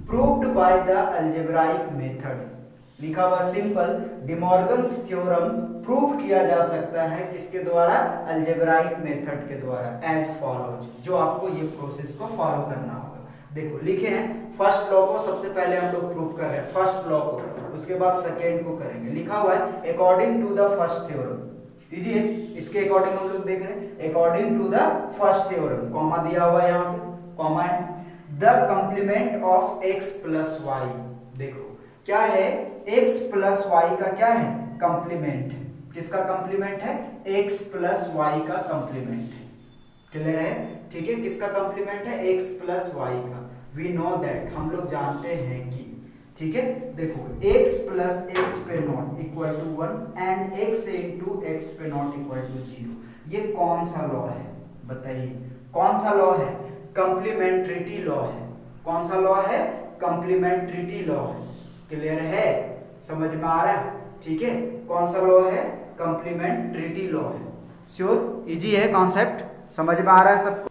proved by the algebraic method. लिखा हुआ simple, D Morgan's theorem prove किया जा सकता है किसके द्वारा, अलजेब्राइक मेथड के द्वारा, एज फॉलोज, जो आपको ये प्रोसेस को फॉलो करना होगा। देखो लिखे हैं फर्स्ट लॉ को सबसे पहले हम लोग प्रूव कर रहे हैं, फर्स्ट लॉ को, उसके बाद सेकेंड को करेंगे। लिखा हुआ है according to the first theorem, लीजिए इसके अकॉर्डिंग हम लोग देख रहे हैं, according to the first theorem, comma दिया हुआ है यहाँ पे, कॉमा है, the complement of x plus y. देखो क्या है, x प्लस वाई का क्या है, कंप्लीमेंट है। किसका कंप्लीमेंट है, x प्लस वाई का कंप्लीमेंट है, क्लियर है, ठीक है। किसका कंप्लीमेंट है, x प्लस वाई का। वी नो दैट, हम लोग जानते हैं कि, ठीक है। देखो x प्लस x पे not equal to 1 and x into x पे नॉट इक्वल टू 0। ये कौन सा लॉ है बताइए, कौन सा लॉ है, कंप्लीमेंट्रिटी लॉ है। कौन सा लॉ है, कंप्लीमेंट्रिटी लॉ है, क्लियर है, समझ में आ रहा है, ठीक है। कौन सा लॉ है, कंप्लीमेंट्रिटी लॉ है। श्योर, इजी है कॉन्सेप्ट, समझ में आ रहा है सबको,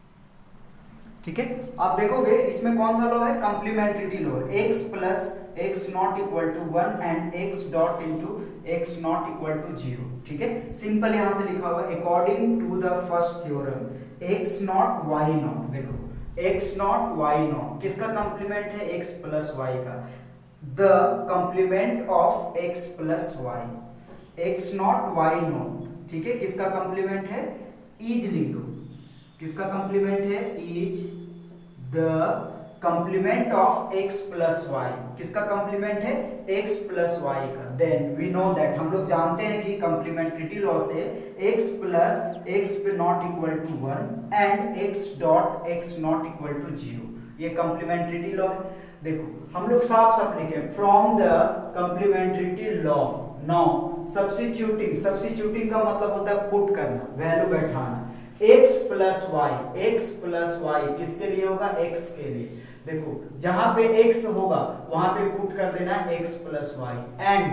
ठीक है। आप देखोगे इसमें कौन सा लॉ है, complementarity law, x plus x not equal to 1 and x dot into x not equal to 0, ठीक है। सिंपल यहां से लिखा हुआ है according to the first theorem x not y not. देखो x नॉट y नॉट किसका कंप्लीमेंट है, x प्लस y का, the complement of x plus y, x not y not, ठीक है, किसका कंप्लीमेंट है, इज लिख दो, किसका कंप्लीमेंट है, is the complement of x plus y, किसका कंप्लीमेंट है, x प्लस y का। देन वी नो दैट, हम लोग जानते हैं कि कंप्लीमेंट्रिटी लॉ से x प्लस x पे not equal to 1 and x dot x not equal to 0, ये कंप्लीमेंट्रिटी लॉ है। देखो हम लोग साफ साफ लिखे, from the complementarity law 9। Substituting का मतलब होता है पुट करना, वैल्यू बैठाना। x प्लस वाई किसके लिए होगा? x के लिए। देखो जहां पे x होगा वहां पे पुट कर देना है x plus y and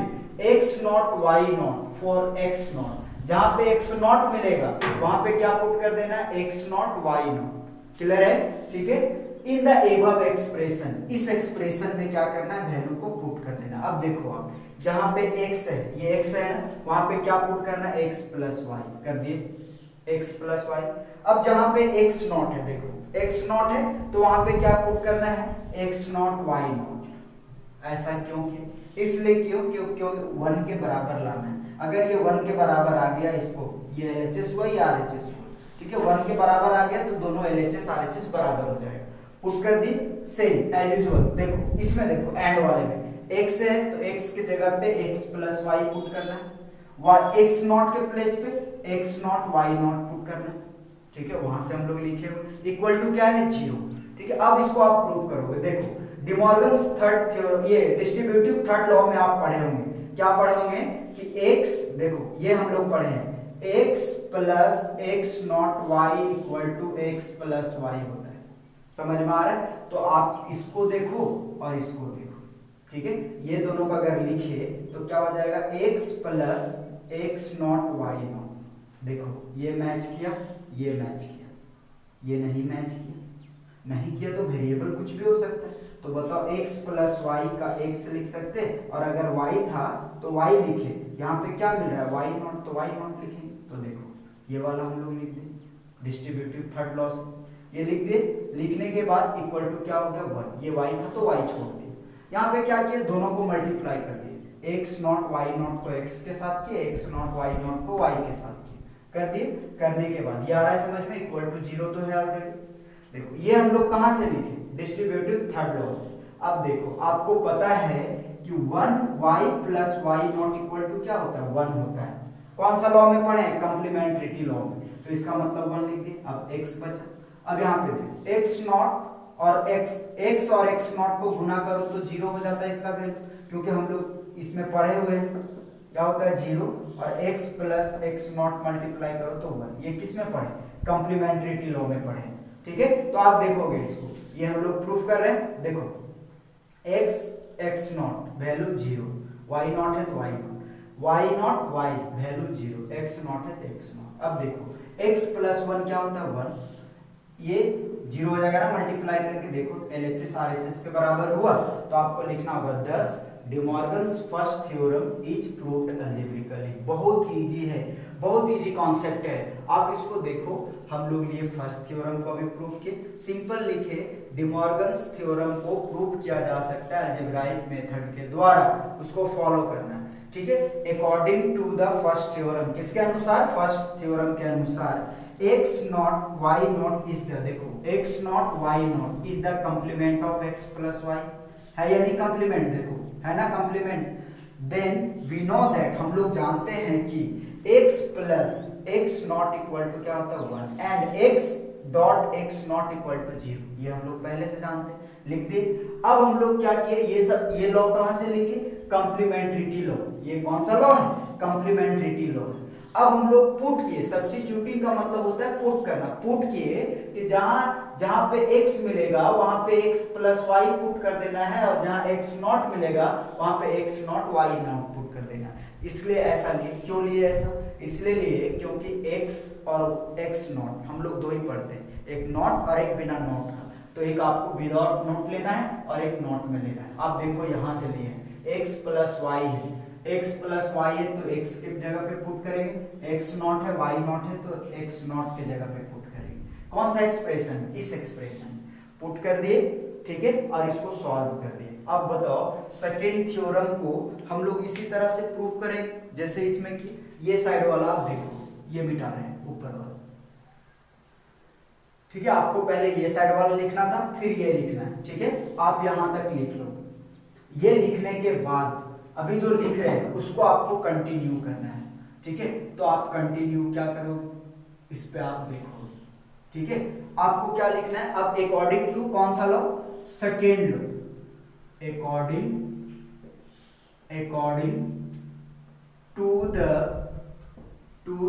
x not y not for x not. जहां पे x नॉट मिलेगा वहां पे क्या पुट कर देना है? x not y not. Clear है? ठीक है। इन द एबव एक्सप्रेशन, इस एक्सप्रेशन में क्या करना है? वैल्यू को पुट कर देना। अब देखो आप जहां पे x है, ये x है ना, वहां पे क्या पुट करना है? x प्लस वाई कर दिए, x प्लस वाई। अब जहां पे x नॉट है, देखो x नॉट है तो वहां पे क्या पुट करना है? x not y not. ऐसा क्यों किया? इसलिए क्यों 1 के बराबर लाना है। अगर ये 1 के बराबर आ गया, इसको ये LHS हुआ, ये RHS हुआ, ठीक है। 1 के बराबर आ गया तो दोनों LHS RHS बराबर हो जाएगा। पुट कर दी सेम एज यूजुअल। देखो इसमें देखो एंड वाले में x है तो x की जगह पे x प्लस वाई पुट करना है, x नॉट के प्लेस पे x not y not put करना है, ठीक है। वहां से हम लोग लिखे हुए इक्वल टू क्या है? 0, ठीक है। अब इसको आप प्रूव करोगे। देखो डिमॉर्गन्स थर्ड थ्योरम, ये डिस्ट्रीब्यूटिव थर्ड लॉ में आप पढ़े होंगे। क्या पढ़े होंगे कि x, देखो ये हम लोग पढ़े हैं, x plus x not y equal to x plus y होता है। समझ में आ रहा है? तो आप इसको देखो और इसको देखो, ठीक है। ये दोनों का अगर लिखे तो क्या हो जाएगा? x plus x not y not. देखो ये मैच किया, ये मैच किया, ये नहीं मैच किया, नहीं किया तो वेरिएबल कुछ भी हो सकता है। तो बताओ x प्लस वाई का x लिख सकते हैं, और अगर y था तो y लिखे। यहाँ पे क्या मिल रहा है? y नॉट, तो y नॉट लिखेंगे। तो देखो ये वाला हम लोग लिख दें डिस्ट्रीब्यूटिव थर्ड लॉ से, ये लिख दे। लिखने के बाद इक्वल टू क्या हो गया? 1। ये y था तो y छोड़ दिए। यहाँ पे क्या किया? दोनों को मल्टीप्लाई कर दिए, x नॉट वाई नॉट को x के साथ किए, x नॉट वाई नॉट को y के साथ किए, कर दिए। करने के बाद ये आ रहा है समझ में, इक्वल टू 0 तो है ऑलरेडी। देखो ये हम लोग कहां से लिखे? डिस्ट्रीब्यूटिव थर्ड लॉ से। अब देखो आपको पता है कि 1y plus y not equal to क्या होता है? 1 होता है। कौन सा लॉ में पढ़े हैं? कंप्लीमेंट्रिटी लॉ में। तो इसका मतलब 1 लिख दिए। अब x बचा। अब यहाँ पे x नॉट और x और x नॉट को गुना करो तो 0 हो जाता है इसका वैल्यू, क्योंकि हम लोग इसमें पढ़े हुए हैं क्या होता है? 0। और x plus x not multiply करो तो 1। ये किस में पढ़े? कंप्लीमेंट्रिटी लॉ में पढ़े, ठीक है। तो आप देखोगे इसको, ये हम लोग प्रूफ कर रहे हैं। देखो x not value 0, y not है तो y not, y not y value 0, x not है तो x नॉट। अब देखो x प्लस 1 क्या होता है? 1। ये 0 हो जाएगा ना मल्टीप्लाई करके। देखो LHS RHS के बराबर हुआ तो आपको लिखना होगा 10 De Morgan's first theorem is proved algebraically. बहुत इजी है, बहुत इजी कॉन्सेप्ट है। आप इसको देखो, हम लोग ये फर्स्ट थ्योरम को भी प्रूव किए। सिंपल लिखे डिमॉर्गन्स थ्योरम को प्रूव किया जा सकता है अलजेब्राइक मेथड के द्वारा, उसको फॉलो करना है, ठीक है। According to the first theorem, किसके अनुसार? फर्स्ट थ्योरम के अनुसार x not y not is the, देखो x not y not is the complement of x plus y, है या नहीं कंप्लीमेंट? देखो है ना complement. Then we know that, हम लोग जानते हैं कि x plus x not equal to क्या होता है? 1 and x dot x not equal to 0। ये हम लोग पहले से जानते हैं, लिख दिए। अब हम लोग क्या किए? ये लॉ कहां से लिखे? Complementarity law. ये कौन सा लॉ है? Complementarity law. अब हम लोग पुट किए, सब्स्टिट्यूटिंग का मतलब होता है पुट करना। पुट किए कि जहां पे x मिलेगा वहां पे x प्लस वाई पुट कर देना है, और जहां x नॉट मिलेगा वहां पे x not y not put कर देना है। इसलिए ऐसा लिए। क्यों लिए ऐसा? इसलिए लिए क्योंकि x और x नॉट हम लोग दो ही पढ़ते हैं, एक नॉट और एक बिना नॉट का। तो एक आपको विदाउट नॉट लेना है और एक नॉट में लेना है। आप देखो यहाँ से लिए x प्लस वाई है, x प्लस वाई है तो x की जगह पे पुट करेंगे, x नॉट है y नॉट है तो x नॉट की जगह पे पुट करेंगे। कौन सा एक्सप्रेशन? इस एक्सप्रेशन पुट कर दिए, ठीक है, और इसको सॉल्व कर दिए। अब बताओ सेकेंड थ्योरम को हम लोग इसी तरह से प्रूव करेंगे जैसे इसमें कि ये साइड वाला आप देखो, ये मिटा रहे हैं ऊपर वाला, ठीक है। आपको पहले ये साइड वाला लिखना था, फिर ये लिखना है, ठीक है। आप यहां तक लिख लो। ये लिखने के बाद अभी जो लिख रहे हैं उसको आपको कंटिन्यू करना है, ठीक है। तो आप कंटिन्यू क्या करोगे? इस पे आप देखो, ठीक है। आपको क्या लिखना है? अब अकॉर्डिंग टू कौन सा law? Second law. According to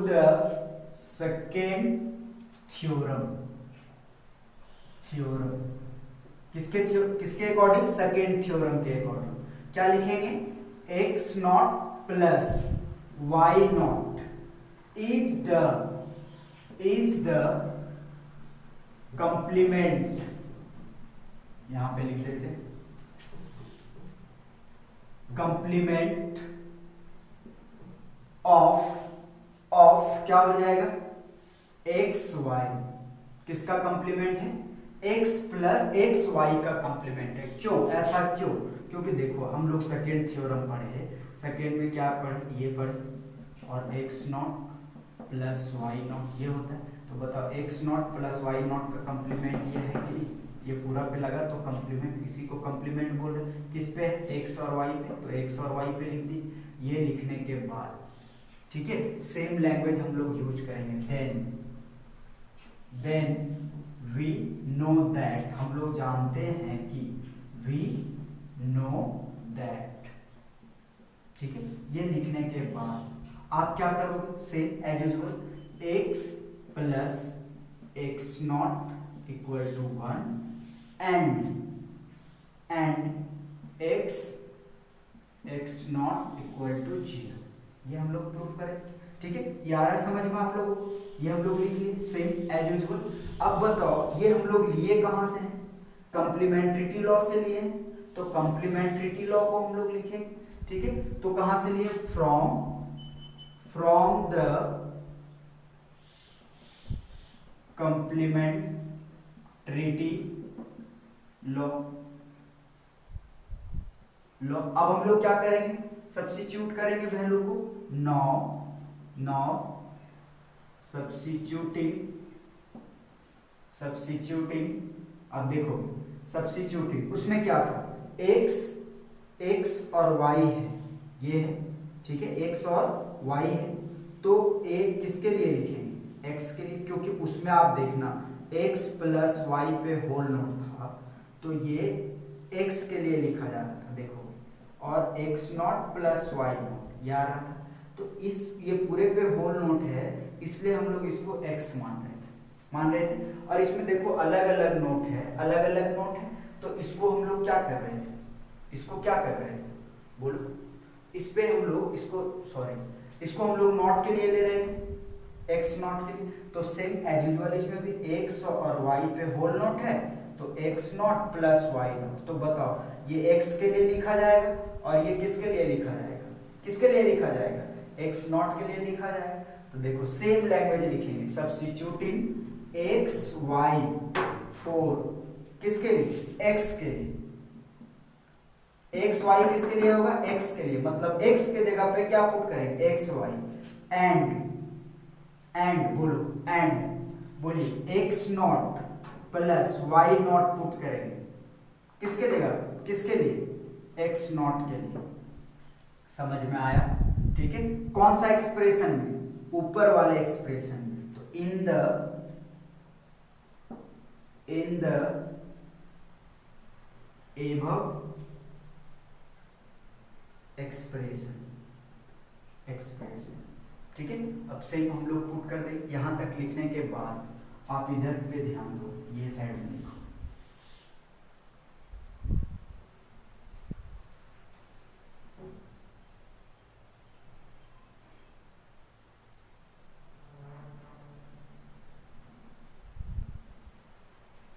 the second theorem किसके अकॉर्डिंग? सेकेंड थ्योरम के अकॉर्डिंग क्या लिखेंगे? x not plus y not is the complement, यहां पे लिख देते हैं कंप्लीमेंट ऑफ क्या हो जाएगा? X y. किसका कंप्लीमेंट है? x प्लस एक्स वाई का कंप्लीमेंट है। क्यों ऐसा? क्यों? क्योंकि देखो हम लोग सेकेंड थ्योरम पढ़े हैं, सेकेंड में क्या पढ़े? ये पढ़े, और x not plus y not ये होता है। तो बताओ x not plus y not का कंप्लीमेंट ये है कि नहीं? ये पूरा पे लगा तो कंप्लीमेंट, इसी को कंप्लीमेंट बोल रहे। किस पे? x और y पे, तो x और y पे लिख दी। ये लिखने के बाद ठीक है, सेम लैंग्वेज हम लोग यूज करेंगे। देन वी नो दैट, हम लोग जानते हैं कि वी नो दैट। ठीक है, ये लिखने के बाद आप क्या करोगे? Same as usual, x plus x not equal to 1 and x not equal to 0, ये हम लोग प्रूव करें। ठीक है, ये आ रहा है समझ में आप लोगों को? ये हम लोग लिख लिए सेम एज यूजुअल। अब बताओ ये हम लोग लिए कहां से हैं? कंप्लीमेंट्रिटी लॉ से लिए हैं, तो कंप्लीमेंट्रिटी लॉ को हम लोग लिखेंगे। ठीक है, तो कहां से लिए? From the complementarity law. अब हम लोग क्या करेंगे? सब्स्टिट्यूट करेंगे वैल्यू को। Now substituting. अब देखो सब्स्टिट्यूटिंग, उसमें क्या था? x और y है, ये है। ठीक है, x और y है, तो a किसके लिए लिखेंगे? x के लिए, क्योंकि उसमें आप देखना x प्लस वाई पे होल नोट था, तो ये x के लिए लिखा जाता था। देखो, और x not plus y not ये आ रहा था, तो ये पूरे पे होल नोट है, इसलिए हम लोग इसको x मान रहे थे। और इसमें देखो अलग अलग नोट है, तो इसको हम लोग क्या कर रहे थे? बोलो, इस पे हम लोग इसको हम लोग नॉट के लिए ले रहे थे, x नॉट के लिए। तो सेम एज यूजुअल इसमें भी x और y पे होल नोट है, तो x not plus y not. तो बताओ ये x के लिए लिखा जाएगा और ये किसके लिए लिखा जाएगा? x नॉट के लिए लिखा जाएगा। तो देखो सेम लैंग्वेज लिखेंगे, सब्स्टिट्यूटिंग x y फॉर किसके लिए? x के लिए। x y किसके लिए होगा? x के लिए, मतलब x के जगह पे क्या पुट करेंगे? x y एंड बोलिए x not plus y not put करेंगे किसके जगह? किसके लिए? x नॉट के लिए। समझ में आया? ठीक है, कौन सा एक्सप्रेशन में? ऊपर वाले एक्सप्रेशन में। तो इन द एबव एक्सप्रेशन। ठीक है, अब सेम हम लोग पुट कर दें। यहां तक लिखने के बाद आप इधर पे ध्यान दो, ये साइड में लिखो।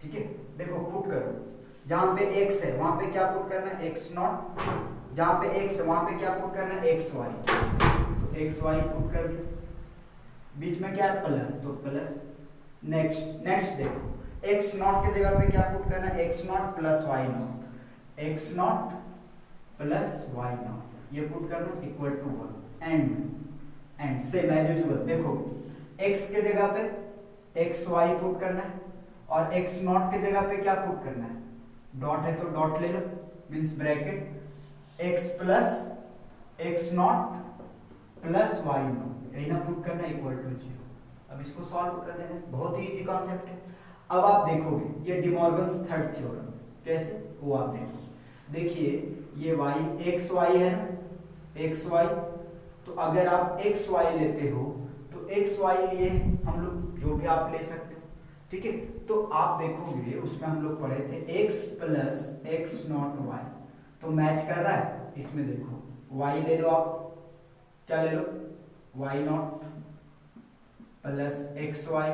ठीक है, देखो पुट करो, जहां पे x है वहां पे क्या पुट करना है? x not. जहां पे x है वहां पे क्या पुट करना है? x y। तो x y पुट कर दिया, बीच में क्या है? प्लस, तो प्लस। नेक्स्ट देखो, x नॉट के जगह पे क्या पुट करना है? x not plus y not. x not plus y not ये पुट करना equal to 1 and same as usual. देखो x के जगह पे x y पुट करना है और x नॉट के जगह पे क्या पुट करना है? डॉट है तो डॉट ले लो, means bracket, x plus x not plus y naught यही ना पुट करना इक्वल टू 0। अब इसको सॉल्व कर देना, बहुत ही इजी कॉन्सेप्ट है। अब आप देखोगे ये डिमॉर्गन्स थर्ड थ्योरम कैसे, वो आप देखो। देखिए ये y x y है ना, x y, तो अगर आप एक्स वाई लेते हो तो एक्स वाई लिए हम लोग जो भी आप ले सकते हो, ठीक है। तो आप देखोगे उसमें हम लोग पढ़े थे x plus x not y, तो मैच कर रहा है। इसमें देखो वाई ले लो, आप क्या ले लो, Y not plus x Y,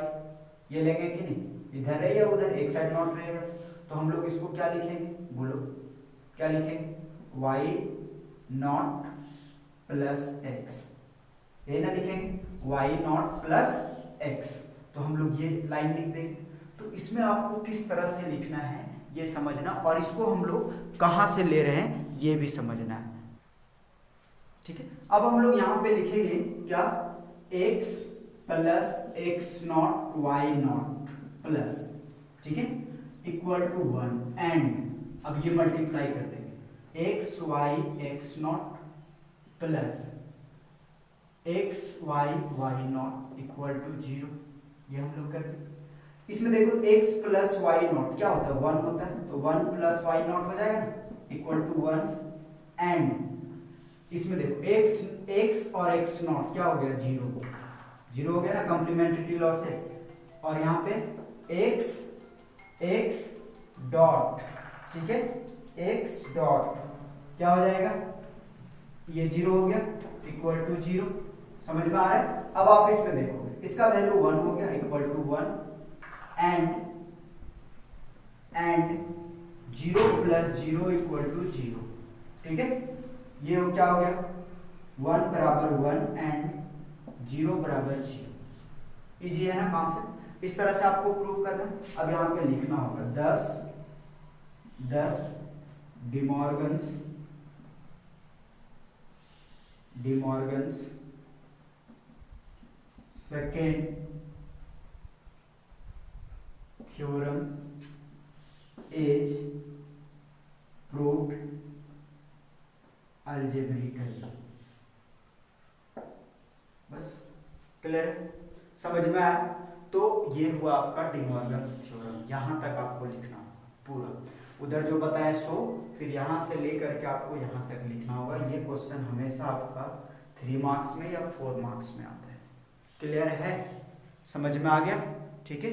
ये लेंगे कि नहीं, इधर रहे या उधर, एक साइड नॉट रहेगा, तो हम लोग इसको क्या लिखेंगे, बोलो क्या लिखेंगे, वाई नॉट प्लस एक्स, ये ना लिखेंगे वाई नॉट प्लस एक्स, तो हम लोग ये लाइन लिख देंगे। तो इसमें आपको किस तरह से लिखना है ये समझना, और इसको हम लोग कहाँ से ले रहे हैं ये भी समझना है, ठीक है। अब हम लोग यहाँ पे लिखेंगे क्या, x plus x not y not plus, ठीक है, इक्वल टू 1 एंड, अब ये मल्टीप्लाई कर देंगे, x y x not plus x y y not equal to 0, ये हम लोग कर देंगे। इसमें देखो x प्लस वाई नॉट क्या होता है, 1 होता है, तो 1 प्लस वाई नॉट हो जाएगा इक्वल टू 1 एंड इसमें देखो x और x नॉट क्या हो गया, 0 हो गया ना, कॉम्प्लीमेंट्रिटी लॉ से, और यहाँ पे x डॉट, ठीक है, x डॉट क्या हो जाएगा, ये 0 हो गया इक्वल टू 0, समझ में आ रहा है। अब आप इसमें देखो इसका वैल्यू 1 हो गया equal to 1 and 0 plus 0 equal to 0, ठीक है, ये क्या हो गया, 1 बराबर 1 एंड 0 बराबर 0, इजी है ना कॉन्सेप्ट। इस तरह से आपको प्रूव करना है। अब यहाँ पे लिखना होगा 10 De Morgan's second theorem is proved algebraically. बस क्लियर, समझ में आया। तो ये हुआ आपका डिमॉर्गन्स थ्योरम, यहाँ तक आपको लिखना पूरा, उधर जो बताया सो, फिर यहाँ से लेकर के आपको यहाँ तक लिखना होगा। ये क्वेश्चन हमेशा आपका 3 मार्क्स में या 4 मार्क्स में आता है। क्लियर है, समझ में आ गया, ठीक है।